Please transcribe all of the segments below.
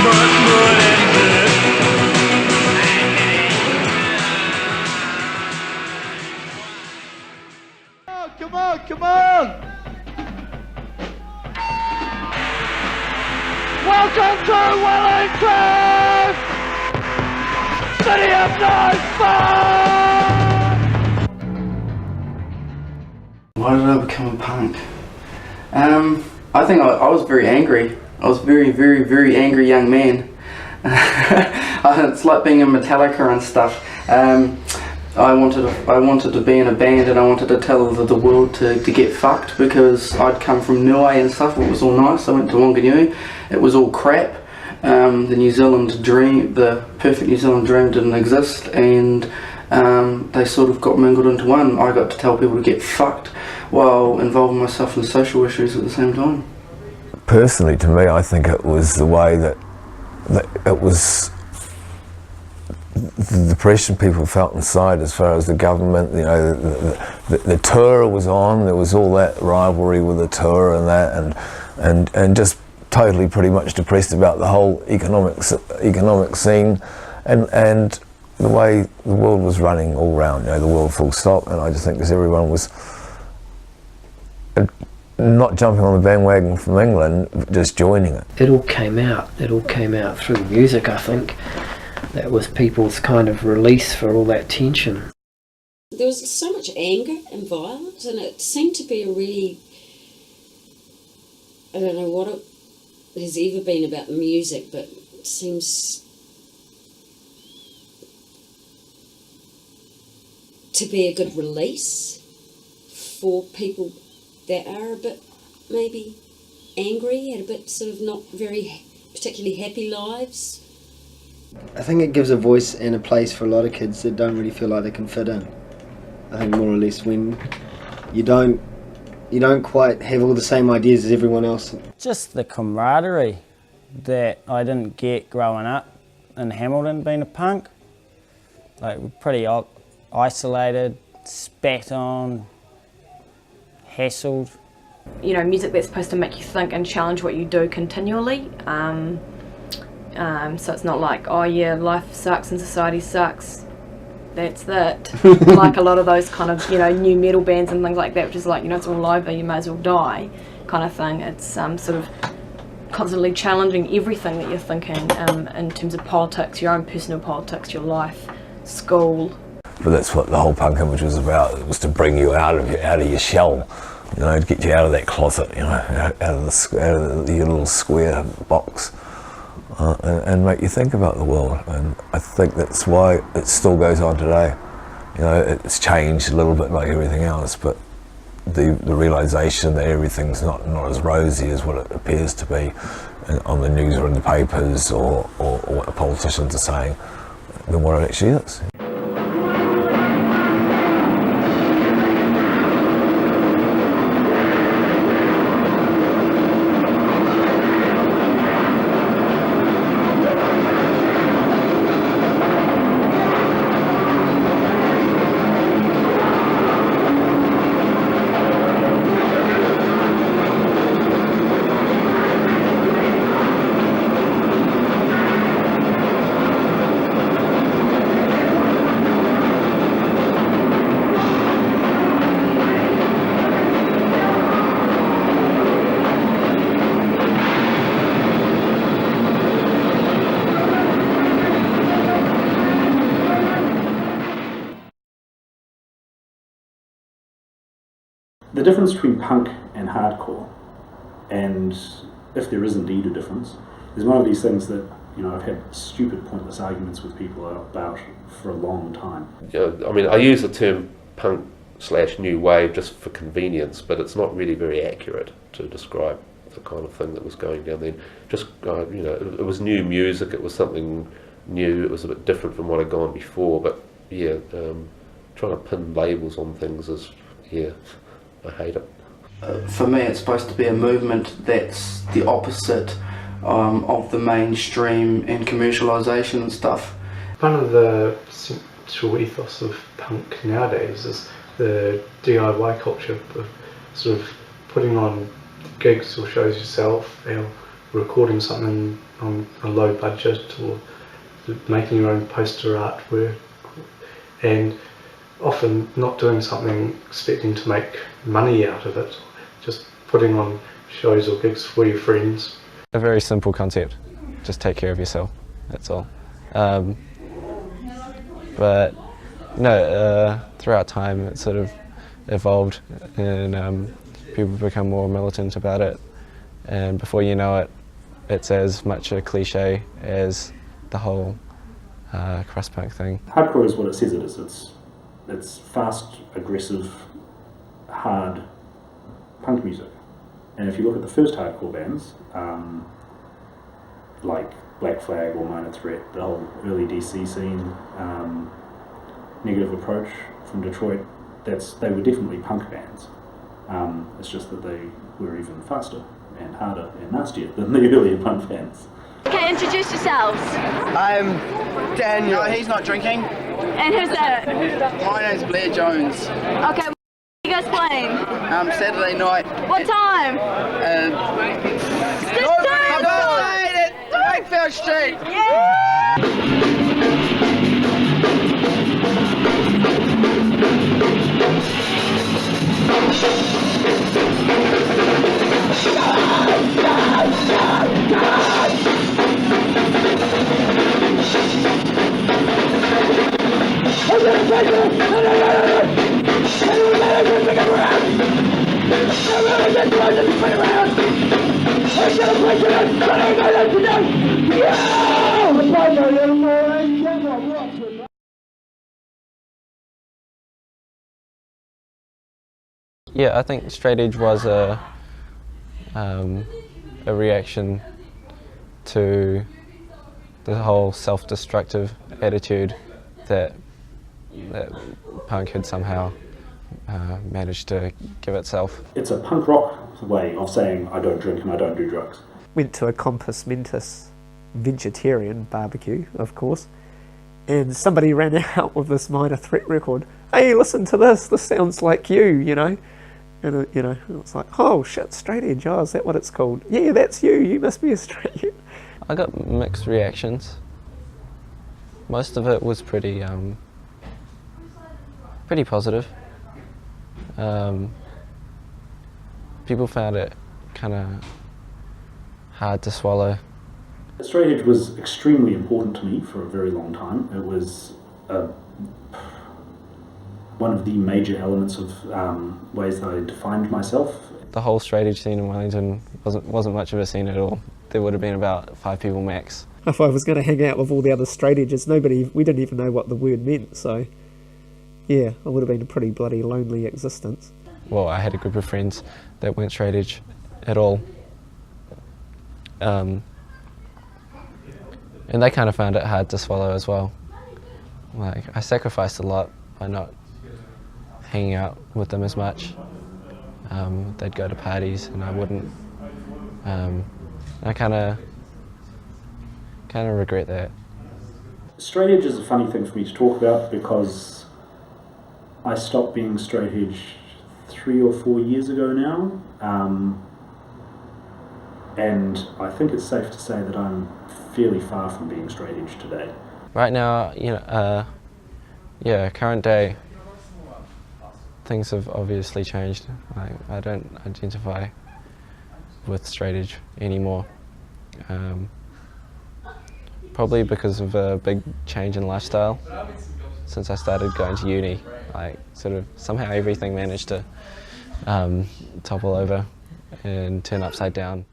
Come on, come on! Welcome to Wellington! City of no fun! Why did I become a punk? I think I was very angry. I was very, very, very angry young man. It's like being in Metallica and stuff. I wanted to be in a band, and I wanted to tell the world to get fucked, because I'd come from Niue and stuff. It was all nice. I went to Wanganui. It was all crap. The New Zealand dream, the perfect New Zealand dream, didn't exist, and they sort of got mingled into one. I got to tell people to get fucked while involving myself in social issues at the same time. Personally, to me, I think it was the way that it was the depression people felt inside, as far as the government, you know, the tour was on. There was all that rivalry with the tour and that, and just totally pretty much depressed about the whole economic scene and the way the world was running all round, you know, the world full stop. And I just think because everyone was not jumping on the bandwagon from England, just joining it. It all came out through music, I think. That was people's kind of release for all that tension. There was so much anger and violence, and it seemed to be a really, I don't know what it has ever been about the music, but it seems to be a good release for people that are a bit maybe angry, had a bit sort of not very particularly happy lives. I think it gives a voice and a place for a lot of kids that don't really feel like they can fit in. I think more or less when you don't quite have all the same ideas as everyone else. Just the camaraderie that I didn't get growing up in Hamilton being a punk. Like, we're pretty isolated, spat on, hassled. You know, music that's supposed to make you think and challenge what you do continually. So it's not like, oh yeah, life sucks and society sucks, that's that. Like a lot of those kind of, you know, new metal bands and things like that, which is like, you know, it's all over, you may as well die kind of thing. It's sort of constantly challenging everything that you're thinking in terms of politics, your own personal politics, your life, school. But that's what the whole punk image was about. It was to bring you out of your shell, you know, to get you out of that closet, you know, out of your little square box. And make you think about the world, and I think that's why it still goes on today. You know, it's changed a little bit like everything else, but the realisation that everything's not as rosy as what it appears to be on the news or in the papers or what the politicians are saying, than what it actually is. The difference between punk and hardcore, and if there is indeed a difference, is one of these things that, you know, I've had stupid, pointless arguments with people about for a long time. Yeah, I mean, I use the term punk/new wave just for convenience, but it's not really very accurate to describe the kind of thing that was going down then. Just, you know, it was new music, it was something new, it was a bit different from what had gone before, but yeah, trying to pin labels on things is, yeah, I hate it. For me, it's supposed to be a movement that's the opposite of the mainstream and commercialisation and stuff. One of the central ethos of punk nowadays is the DIY culture of sort of putting on gigs or shows yourself, or recording something on a low budget, or making your own poster artwork, and often not doing something expecting to make money out of it, just putting on shows or gigs for your friends. A very simple concept, just take care of yourself, that's all. But no, throughout time it sort of evolved, and people become more militant about it, and before you know it, it's as much a cliche as the whole crust punk thing. Hardcore is what it says it is. It's fast, aggressive, hard punk music. And if you look at the first hardcore bands, like Black Flag or Minor Threat, the whole early DC scene, Negative Approach from Detroit, they were definitely punk bands. It's just that they were even faster and harder and nastier than the earlier punk bands. Okay, introduce yourselves. I'm Daniel. No, he's not drinking. And who's that? My name's Blair Jones. Okay, what are you guys playing? Saturday night. What time? Wakefield Street. Yeah, I think straight edge was a reaction to the whole self-destructive attitude that punk had somehow managed to give itself. It's a punk rock way of saying I don't drink and I don't do drugs. Went to a Compos Mentis vegetarian barbecue, of course, and somebody ran out with this Minor Threat record. Hey, listen to this sounds like you know. And it was like, oh shit, straight edge, oh, is that what it's called? Yeah, that's you must be a straight edge. I got mixed reactions. Most of it was pretty positive. People found it kind of hard to swallow. Straight edge was extremely important to me for a very long time. It was one of the major elements of ways that I defined myself. The whole straight edge scene in Wellington wasn't much of a scene at all. There would have been about 5 people max. If I was going to hang out with all the other straight edges, we didn't even know what the word meant, so yeah, it would have been a pretty bloody lonely existence. Well, I had a group of friends that weren't straight edge at all. And they kind of found it hard to swallow as well. Like, I sacrificed a lot by not hanging out with them as much. They'd go to parties and I wouldn't. I kind of regret that. Straight edge is a funny thing for me to talk about because I stopped being straight edge 3 or 4 years ago now, and I think it's safe to say that I'm fairly far from being straight edge today. Right now, current day, things have obviously changed. I don't identify with straight edge anymore. Probably because of a big change in lifestyle. Since I started going to uni, somehow everything managed to topple over and turn upside down.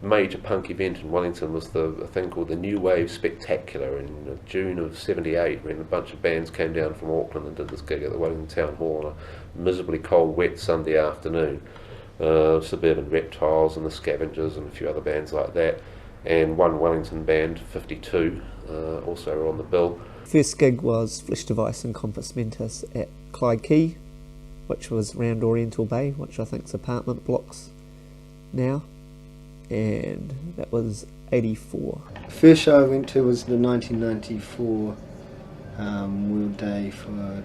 major punk event in Wellington was a thing called the New Wave Spectacular in June of '78, when a bunch of bands came down from Auckland and did this gig at the Wellington Town Hall on a miserably cold, wet Sunday afternoon. Suburban Reptiles and the Scavengers and a few other bands like that, and one Wellington band, 52, also were on the bill. First gig was Flesh Device and Compass Mentis at Clyde Quay, which was round Oriental Bay, which I think is apartment blocks now, and that was 84. First show I went to was the 1994 World Day for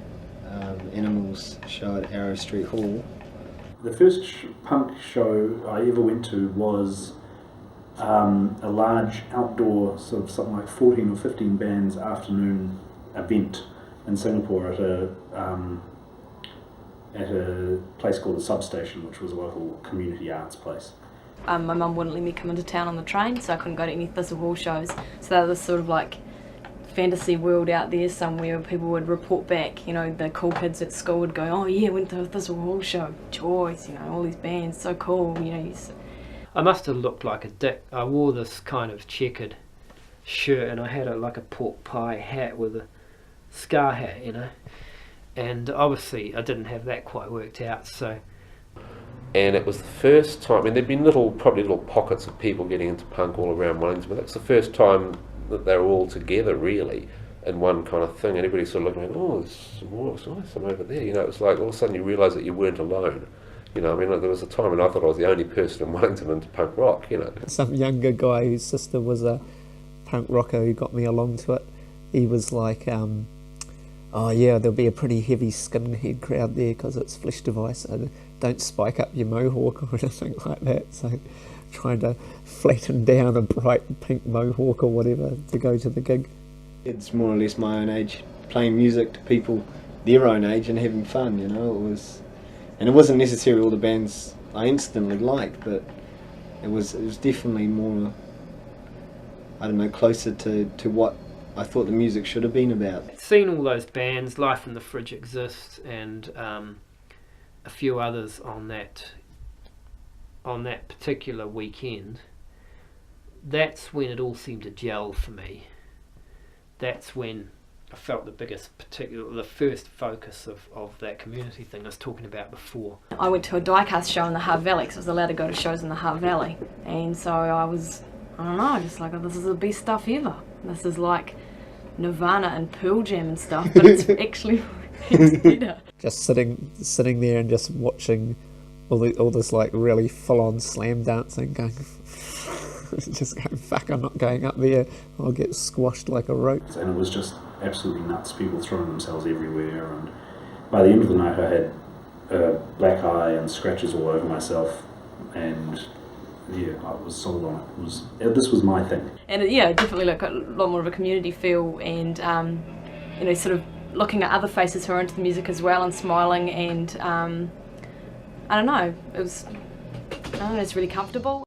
Animals show at Arrow Street Hall. The first punk show I ever went to was a large outdoor, sort of something like 14 or 15 bands afternoon event in Singapore at a place called the Substation, which was a local community arts place. My mum wouldn't let me come into town on the train, so I couldn't go to any Thistle Hall shows. So that was sort of like fantasy world out there somewhere where people would report back, you know, the cool kids at school would go, oh yeah, went to a Thistle Hall show, Choice, you know, all these bands, so cool, you know. I must have looked like a dick. I wore this kind of checkered shirt and I had like a pork pie hat with a scar hat, you know, and obviously I didn't have that quite worked out, so. And it was the first time, I mean, there'd been probably little pockets of people getting into punk all around Wellington, but that's the first time that they were all together really in one kind of thing, and everybody sort of looking, oh, it's nice, I'm over there, you know. It was like all of a sudden you realise that you weren't alone, you know. I mean, there was a time when I thought I was the only person in Wellington into punk rock, you know. Some younger guy whose sister was a punk rocker who got me along to it, he was like, oh yeah, there'll be a pretty heavy skinhead crowd there because it's Flesh Device, so don't spike up your mohawk or anything like that, so trying to flatten down a bright pink mohawk or whatever to go to the gig. It's more or less my own age, playing music to people their own age and having fun, you know. And it wasn't necessarily all the bands I instantly liked, but it was definitely more, I don't know, closer to what I thought the music should have been about. Seen all those bands, Life in the Fridge exists, and a few others on that particular weekend. That's when it all seemed to gel for me. That's when I felt the first focus of that community thing I was talking about before. I went to a diecast show in the Hutt Valley because I was allowed to go to shows in the Hutt Valley, and so I don't know, just like, oh, this is the best stuff ever. This is like Nirvana and Pearl Jam and stuff, but it's actually it's better. Just sitting there and just watching all this like really full-on slam dancing, going just going, fuck, I'm not going up there, I'll get squashed like a rope. And it was just absolutely nuts, people throwing themselves everywhere, and by the end of the night I had a black eye and scratches all over myself, and yeah, I was sold on it. This was my thing. And yeah, definitely like a lot more of a community feel, and you know, sort of looking at other faces who are into the music as well and smiling, and I don't know, it's really comfortable.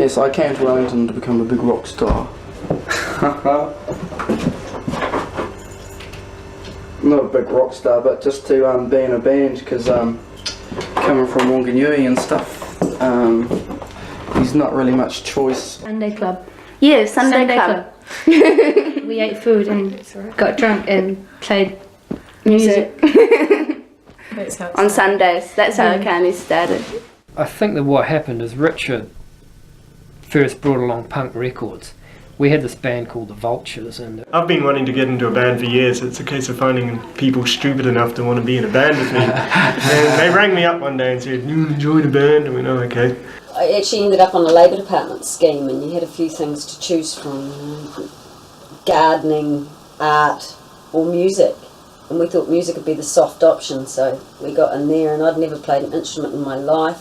Yes, I came to Wellington to become a big rock star. Not a big rock star, but just to be in a band, because coming from Wanganui and stuff, there's not really much choice. Sunday club. Yeah, Sunday club. We ate food and got drunk and played music. That's how on Sundays. That's how it kind of started. I think that what happened is Richard first brought along punk records. We had this band called the Vultures, and I've been wanting to get into a band for years. It's a case of finding people stupid enough to want to be in a band with me. And they rang me up one day and said, "You want to join a band?" I went, "Oh, okay." I actually ended up on a Labour Department scheme, and you had a few things to choose from: gardening, art, or music. And we thought music would be the soft option, so we got in there, and I'd never played an instrument in my life.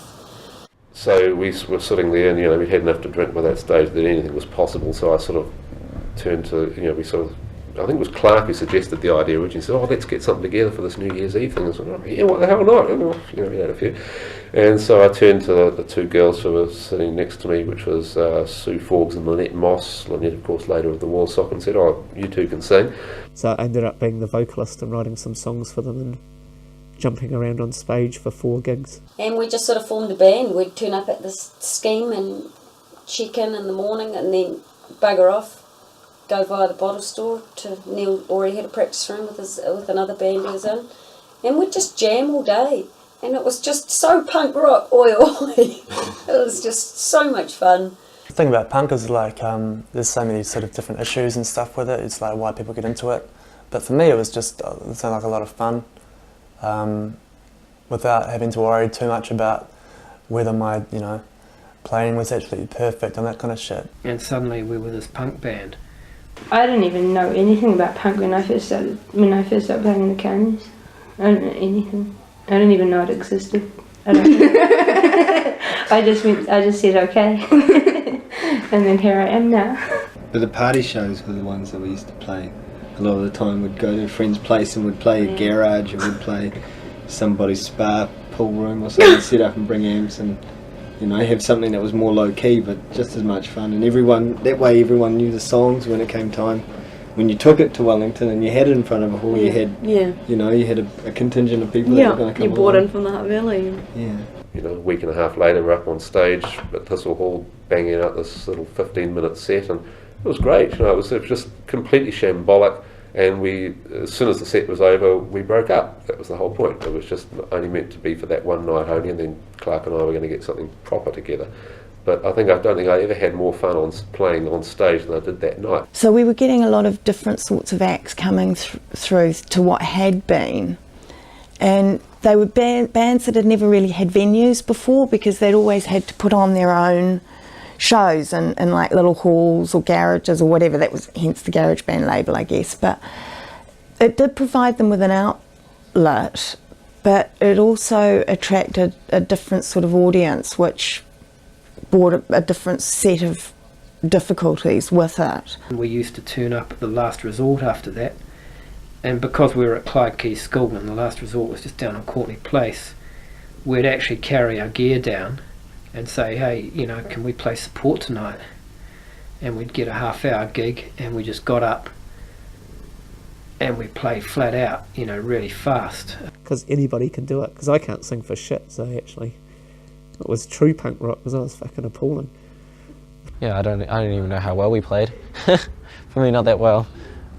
So we were sitting there, and we had enough to drink by that stage that anything was possible. So I sort of turned to, I think it was Clark who suggested the idea originally. He said, "Oh, let's get something together for this New Year's Eve thing." I said, "Oh, yeah, what the hell not?" We had a few. And so I turned to the two girls who were sitting next to me, which was Sue Forbes and Lynette Moss. Lynette, of course, later of the Warsock, and said, "Oh, you two can sing." So I ended up being the vocalist and writing some songs for them and jumping around on stage for 4 gigs. And we just sort of formed a band. We'd turn up at this scheme and check in the morning, and then bugger off, go via the bottle store to Neil. Already had a practice room with another band he was in, and we'd just jam all day. And it was just so punk rock, oi oi. It was just so much fun. The thing about punk is like there's so many sort of different issues and stuff with it. It's like why people get into it. But for me, it was just it sounded like a lot of fun, without having to worry too much about whether my playing was actually perfect and that kind of shit. And suddenly we were this punk band. I didn't even know anything about punk when I first started playing in the counties. I didn't know anything. I didn't even know it existed. I just said okay. And then here I am now. But the party shows were the ones that we used to play. A lot of the time we'd go to a friend's place and we'd play a garage, or we'd play somebody's spa pool room or something, set up and bring amps and have something that was more low key but just as much fun. And everyone knew the songs when it came time. When you took it to Wellington and you had it in front of a hall, you had you had a contingent of people that were going to come. You brought in from the Hutt Valley. Yeah. A week and a half later, we're up on stage at Thistle Hall, banging out this little 15-minute set, and it was great. It was just completely shambolic. And we, as soon as the set was over, we broke up. That was the whole point. It was just only meant to be for that one night only, and then Clark and I were going to get something proper together. But I don't think I ever had more fun playing on stage than I did that night. So we were getting a lot of different sorts of acts coming through to what had been. And they were bands that had never really had venues before, because they'd always had to put on their own shows in like little halls or garages or whatever. That was hence the garage band label, I guess. But it did provide them with an outlet, but it also attracted a different sort of audience, which brought a different set of difficulties with it. We used to turn up at the Last Resort after that, and because we were at Clyde Key School and the Last Resort was just down on Courtney Place, we'd actually carry our gear down and say, "Hey, can we play support tonight?" And we'd get a half-hour gig, and we just got up and we played flat out, really fast. Because anybody can do it, because I can't sing for shit, so actually it was true punk rock, because I was fucking appalling. Yeah, I don't even know how well we played. Probably not that well,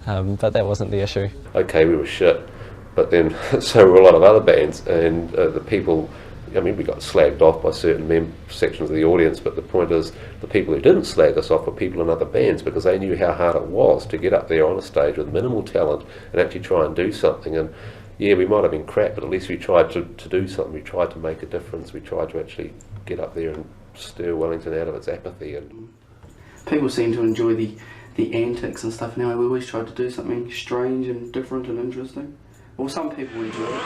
but that wasn't the issue. Okay, we were shit, but then so were a lot of other bands, and the people. We got slagged off by certain sections of the audience, but the point is, the people who didn't slag us off were people in other bands, because they knew how hard it was to get up there on a stage with minimal talent and actually try and do something. And yeah, we might have been crap, but at least we tried to do something. We tried to make a difference. We tried to actually get up there and stir Wellington out of its apathy. And people seem to enjoy the antics and stuff now. We always tried to do something strange and different and interesting. Well, some people enjoy it.